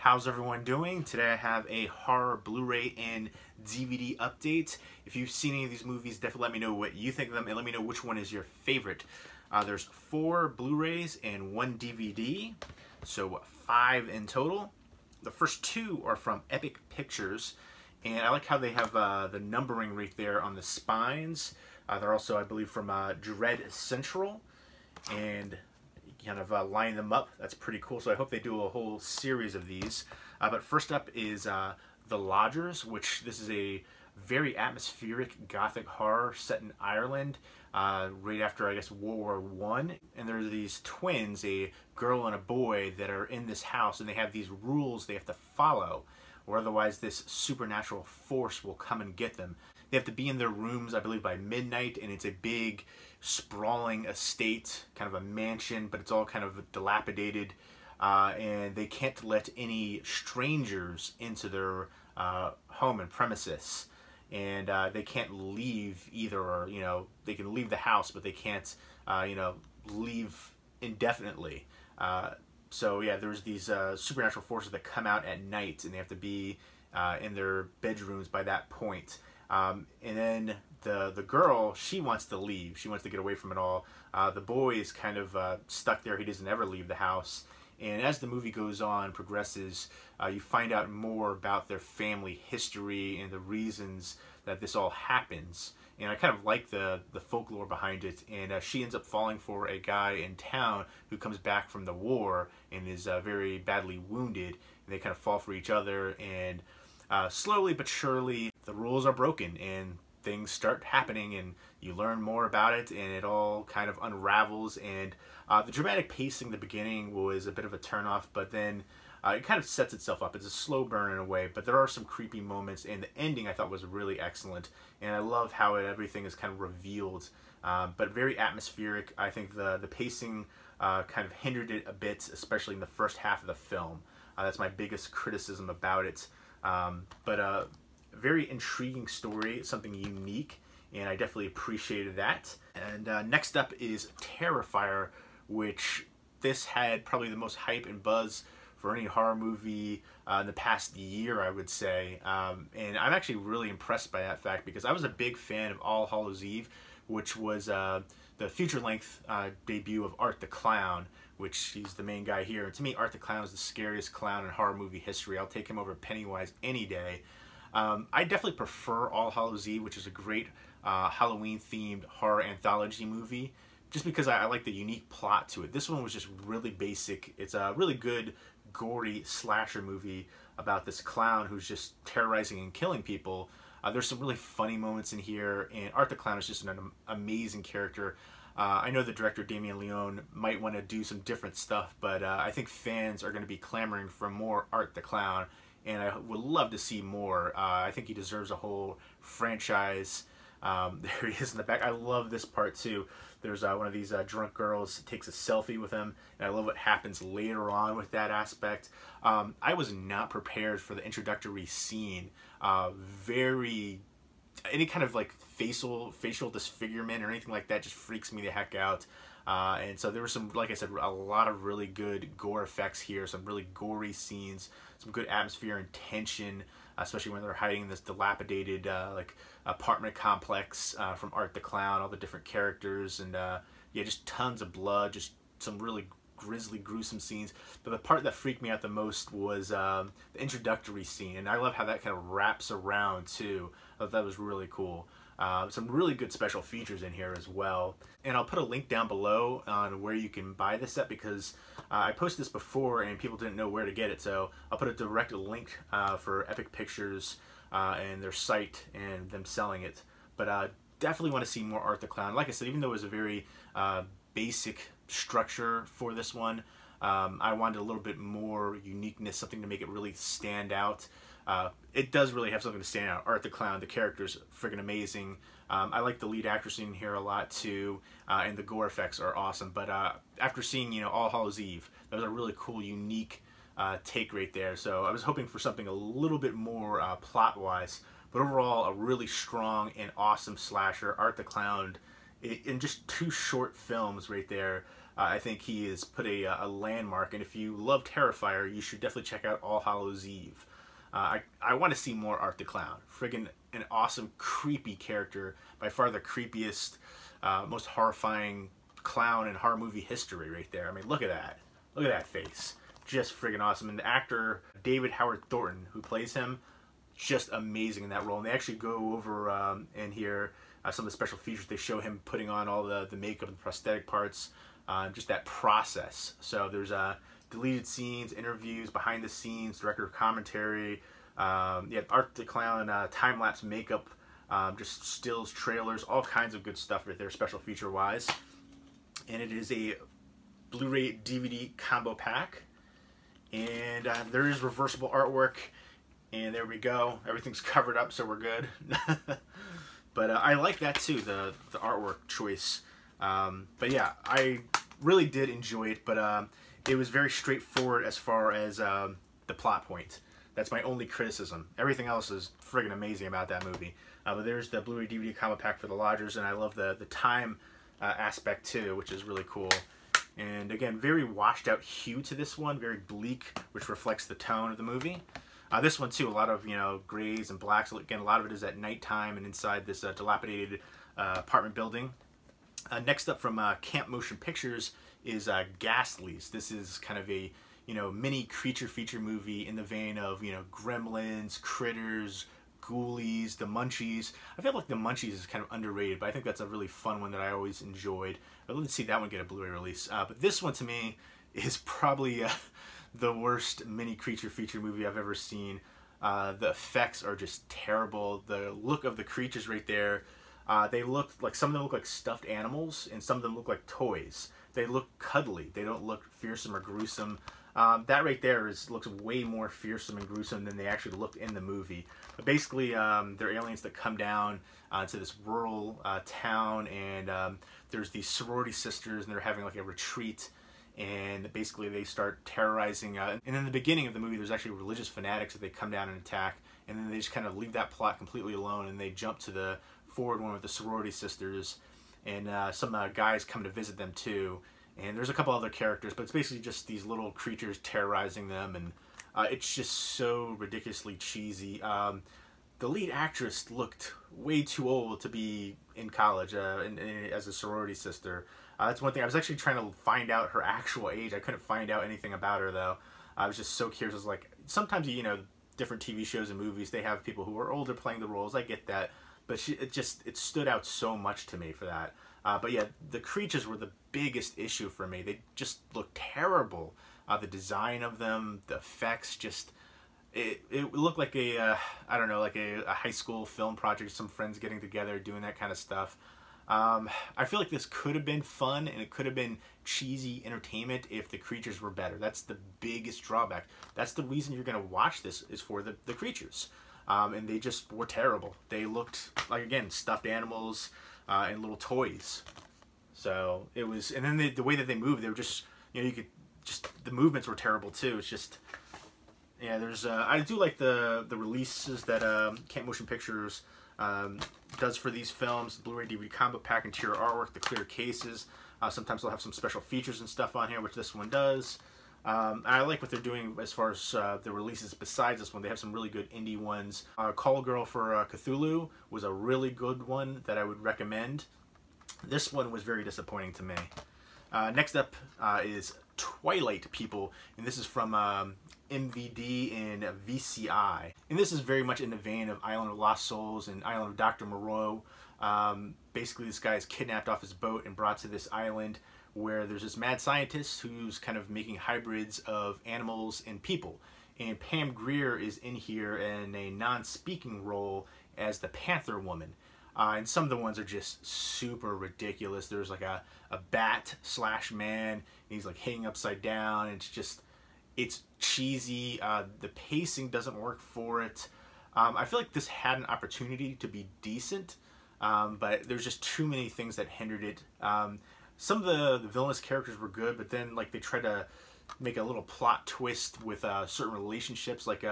How's everyone doing? Today I have a horror Blu-ray and DVD update. If you've seen any of these movies, definitely let me know what you think of them and let me know which one is your favorite. There's 4 Blu-rays and 1 DVD, so 5 in total. The first 2 are from Epic Pictures, and I like how they have the numbering right there on the spines. They're also, I believe, from Dread Central, and kind of line them up. That's pretty cool. So I hope they do a whole series of these. But first up is The Lodgers, which this is a very atmospheric gothic horror set in Ireland right after, I guess, World War I. And there's these twins, a girl and a boy, that are in this house, and they have these rules they have to follow, or otherwise this supernatural force will come and get them. They have to be in their rooms, I believe, by midnight, and it's a big, sprawling estate, kind of a mansion, but it's all kind of dilapidated, and they can't let any strangers into their home and premises, and they can't leave either, or, you know, they can leave the house, but they can't, you know, leave indefinitely. So yeah, there's these supernatural forces that come out at night, and they have to be in their bedrooms by that point. And then the girl, she wants to leave. She wants to get away from it all. The boy is kind of stuck there. He doesn't ever leave the house. And as the movie goes on, progresses, you find out more about their family history and the reasons that this all happens. And I kind of like the folklore behind it. And she ends up falling for a guy in town who comes back from the war and is very badly wounded. And they kind of fall for each other, and slowly but surely the rules are broken and things start happening, and you learn more about it, and it all kind of unravels. And the dramatic pacing in the beginning was a bit of a turnoff, but then it kind of sets itself up. It's a slow burn in a way, but there are some creepy moments, and the ending I thought was really excellent, and I love how everything is kind of revealed, but very atmospheric. I think the pacing kind of hindered it a bit, especially in the first half of the film. That's my biggest criticism about it. But very intriguing story, something unique, and I definitely appreciated that. And next up is Terrifier, which this had probably the most hype and buzz for any horror movie in the past year, I would say. And I'm actually really impressed by that fact, because I was a big fan of All Hallows Eve, which was the feature-length debut of Art the Clown, which he's the main guy here. And to me, Art the Clown is the scariest clown in horror movie history. I'll take him over Pennywise any day. I definitely prefer All Hallows Eve, which is a great Halloween-themed horror anthology movie, just because I like the unique plot to it. This one was just really basic. It's a really good, gory slasher movie about this clown who's just terrorizing and killing people. There's some really funny moments in here, and Art the Clown is just an amazing character. I know the director, Damien Leone, might want to do some different stuff, but I think fans are going to be clamoring for more Art the Clown, and I would love to see more. I think he deserves a whole franchise. There he is in the back. I love this part too. There's one of these drunk girls takes a selfie with him, and I love what happens later on with that aspect. I was not prepared for the introductory scene. Any kind of like facial disfigurement or anything like that just freaks me the heck out. And so there were some, like I said, a lot of really good gore effects here, some really gory scenes, some good atmosphere and tension, especially when they're hiding in this dilapidated like apartment complex from Art the Clown, all the different characters, and yeah, just tons of blood, just some really grisly, gruesome scenes. But the part that freaked me out the most was the introductory scene, and I love how that kind of wraps around too. I thought that was really cool. Some really good special features in here as well. And I'll put a link down below on where you can buy this set, because I posted this before and people didn't know where to get it. So I'll put a direct link for Epic Pictures and their site and them selling it. But definitely want to see more Art the Clown. Like I said, even though it was a very basic structure for this one, I wanted a little bit more uniqueness, something to make it really stand out. It does really have something to stand out. Art the Clown, the character's friggin' amazing. I like the lead actress in here a lot too, and the gore effects are awesome. But after seeing, you know, All Hallows Eve, that was a really cool, unique take right there. So I was hoping for something a little bit more plot-wise. But overall, a really strong and awesome slasher. Art the Clown, in just 2 short films right there, I think he has put a landmark, and if you love Terrifier, you should definitely check out All Hallows Eve. I want to see more Art the Clown. Friggin' an awesome, creepy character. By far the creepiest, most horrifying clown in horror movie history right there. I mean, look at that. Look at that face. Just friggin' awesome. And the actor, David Howard Thornton, who plays him, just amazing in that role. And they actually go over in here some of the special features. They show him putting on all the makeup and prosthetic parts, just that process. So there's deleted scenes, interviews, behind the scenes, director commentary, yeah, Art the Clown, time-lapse makeup, just stills, trailers, all kinds of good stuff right there, special feature-wise. And it is a Blu-ray DVD combo pack. And there is reversible artwork. And there we go. Everything's covered up, so we're good. But I like that too, the artwork choice. But yeah, I really did enjoy it, but it was very straightforward as far as the plot point. That's my only criticism. Everything else is friggin' amazing about that movie. But there's the Blu-ray DVD combo pack for the lodgers, and I love the time aspect too, which is really cool. And again, very washed out hue to this one, very bleak, which reflects the tone of the movie. This one too, a lot of, you know, grays and blacks. Again, a lot of it is at nighttime and inside this dilapidated apartment building. Next up from Camp Motion Pictures is Ghastlies. This is kind of a, you know, mini creature feature movie in the vein of, you know, Gremlins, Critters, Ghoulies, the Munchies. I feel like the Munchies is kind of underrated, but I think that's a really fun one that I always enjoyed. I'd love to see that one get a Blu-ray release. But this one to me is probably the worst mini creature feature movie I've ever seen. The effects are just terrible. The look of the creatures right there, they look like, some of them look like stuffed animals and some of them look like toys. They look cuddly. They don't look fearsome or gruesome. That right there looks way more fearsome and gruesome than they actually looked in the movie. But basically, they're aliens that come down to this rural town, and there's these sorority sisters, and they're having like a retreat, and basically they start terrorizing. And in the beginning of the movie, there's actually religious fanatics that they come down and attack, and then they just kind of leave that plot completely alone, and they jump to the forward one with the sorority sisters, and some guys come to visit them too. And there's a couple other characters, but it's basically just these little creatures terrorizing them, and it's just so ridiculously cheesy. The lead actress looked way too old to be in college as a sorority sister. That's one thing. I was actually trying to find out her actual age. I couldn't find out anything about her, though. I was just so curious. I was like, sometimes, you know, different TV shows and movies, they have people who are older playing the roles. I get that. But it stood out so much to me for that. But yeah, the creatures were the biggest issue for me. They just looked terrible. The design of them, the effects, just it looked like I don't know, like a high school film project, some friends getting together doing that kind of stuff. I feel like this could have been fun and it could have been cheesy entertainment if the creatures were better. That's the biggest drawback. That's the reason you're going to watch this, is for the creatures. And they just were terrible. They looked like, again, stuffed animals and little toys. So it was, and then the way that they moved, they were just, you know, you could just, the movements were terrible too. It's just, yeah, there's, I do like the releases that Camp Motion Pictures does for these films, the Blu-ray DVD combo pack, interior artwork, the clear cases. Sometimes they'll have some special features and stuff on here, which this one does. I like what they're doing as far as the releases besides this one. They have some really good indie ones. Call Girl for Cthulhu was a really good one that I would recommend. This one was very disappointing to me. Next up is Twilight, people, and this is from MVD and VCI. And this is very much in the vein of Island of Lost Souls and Island of Dr. Moreau. Basically, this guy is kidnapped off his boat and brought to this island where there's this mad scientist who's kind of making hybrids of animals and people. And Pam Grier is in here in a non-speaking role as the Panther Woman. And some of the ones are just super ridiculous. There's like a bat slash man, and he's like hanging upside down. And it's cheesy. The pacing doesn't work for it. I feel like this had an opportunity to be decent, but there's just too many things that hindered it. Some of the villainous characters were good, but then like they tried to make a little plot twist with certain relationships. Like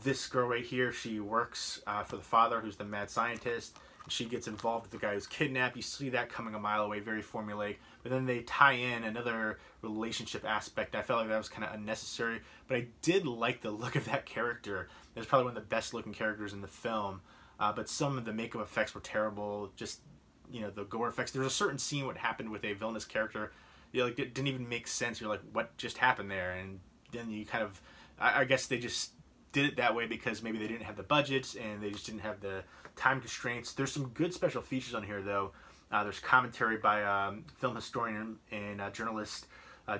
this girl right here, she works for the father, who's the mad scientist, She gets involved with the guy who's kidnapped. You see that coming a mile away, very formulaic. But then they tie in another relationship aspect. I felt like that was kind of unnecessary, but I did like the look of that character. It was probably one of the best looking characters in the film. But some of the makeup effects were terrible. Just, you know, the gore effects. There's a certain scene what happened with a villainous character. You know, like, it didn't even make sense. You're like, what just happened there? And then you kind of, I guess they just did it that way because maybe they didn't have the budgets and they just didn't have the time constraints. There's some good special features on here though. There's commentary by film historian and journalist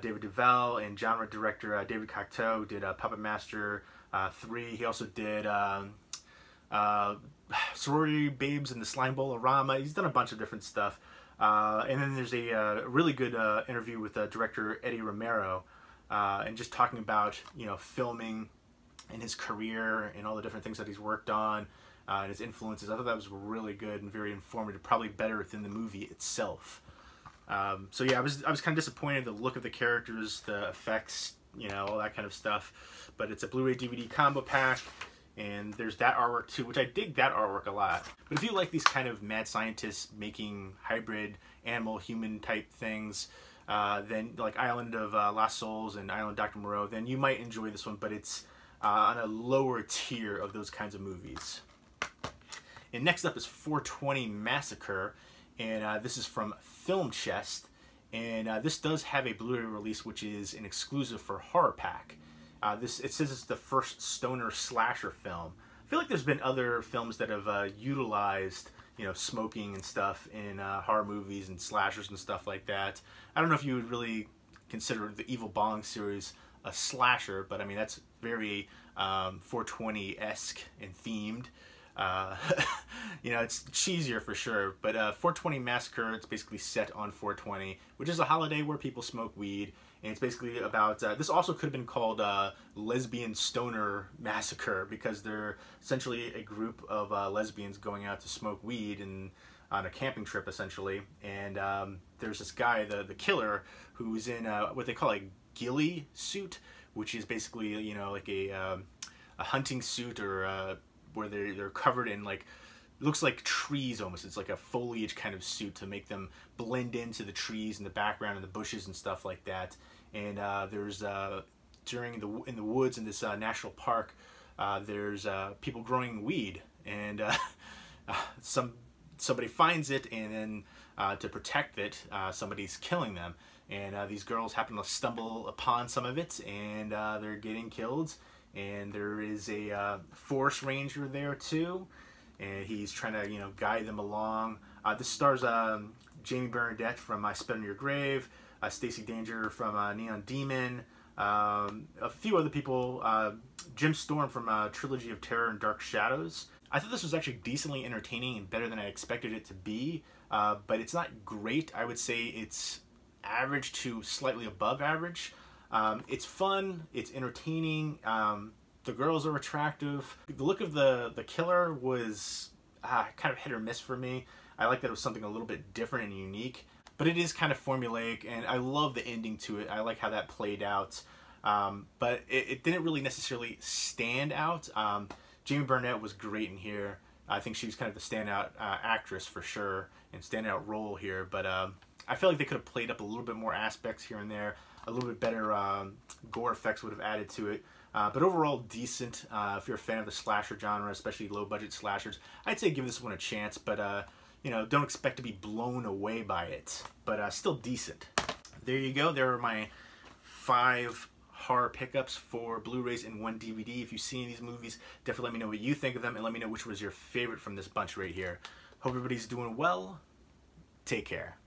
David Duval, and genre director David Cocteau, who did Puppet Master 3. He also did Sorority Babes in the Slime Bowl-orama. He's done a bunch of different stuff. And then there's a really good interview with director Eddie Romero, and just talking about, you know, filming and his career and all the different things that he's worked on, and his influences. I thought that was really good and very informative, probably better than the movie itself. So yeah, I was kind of disappointed, the look of the characters, the effects, you know, all that kind of stuff. But it's a Blu-ray DVD combo pack, and there's that artwork too, which I dig that artwork a lot. But if you like these kind of mad scientists making hybrid animal-human type things, then like Island of Lost Souls and Island Dr. Moreau, then you might enjoy this one, but it's on a lower tier of those kinds of movies. And next up is 420 Massacre, and this is from Film Chest, and this does have a Blu-ray release, which is an exclusive for Horror Pack. It says it's the first stoner slasher film. I feel like there's been other films that have utilized, you know, smoking and stuff in horror movies and slashers and stuff like that. I don't know if you would really consider the Evil Bong series a slasher, but I mean, that's very 420-esque and themed. You know, it's cheesier for sure, but 420 Massacre, it's basically set on 420, which is a holiday where people smoke weed, and it's basically about, this also could have been called Lesbian Stoner Massacre, because they're essentially a group of lesbians going out to smoke weed and on a camping trip, essentially. And there's this guy, the killer, who's in what they call a ghillie suit, which is basically, you know, like a hunting suit, or where they're covered in, like, looks like trees almost. It's like a foliage kind of suit to make them blend into the trees in the background and the bushes and stuff like that. And there's in the woods in this national park, there's people growing weed, and somebody finds it, and then to protect it, somebody's killing them. And these girls happen to stumble upon some of it, and they're getting killed. And there is a forest ranger there too, and he's trying to, you know, guide them along. This stars Jamie Bernadette from I Spit on Your Grave, Stacey Danger from Neon Demon, a few other people, Jim Storm from Trilogy of Terror and Dark Shadows. I thought this was actually decently entertaining and better than I expected it to be, but it's not great. I would say it's average to slightly above average. It's fun, it's entertaining, the girls are attractive. The look of the killer was kind of hit or miss for me. I like that it was something a little bit different and unique, but it is kind of formulaic, and I love the ending to it. I like how that played out, but it didn't really necessarily stand out. Jamie Burnett was great in here. I think she was kind of the standout actress for sure, and standout role here, but I feel like they could have played up a little bit more aspects here and there. A little bit better gore effects would have added to it. But overall, decent. If you're a fan of the slasher genre, especially low-budget slashers, I'd say give this one a chance, but you know, don't expect to be blown away by it. But still decent. There you go. There are my 5 horror pickups for Blu-rays and 1 DVD. If you've seen these movies, definitely let me know what you think of them, and let me know which was your favorite from this bunch right here. Hope everybody's doing well. Take care.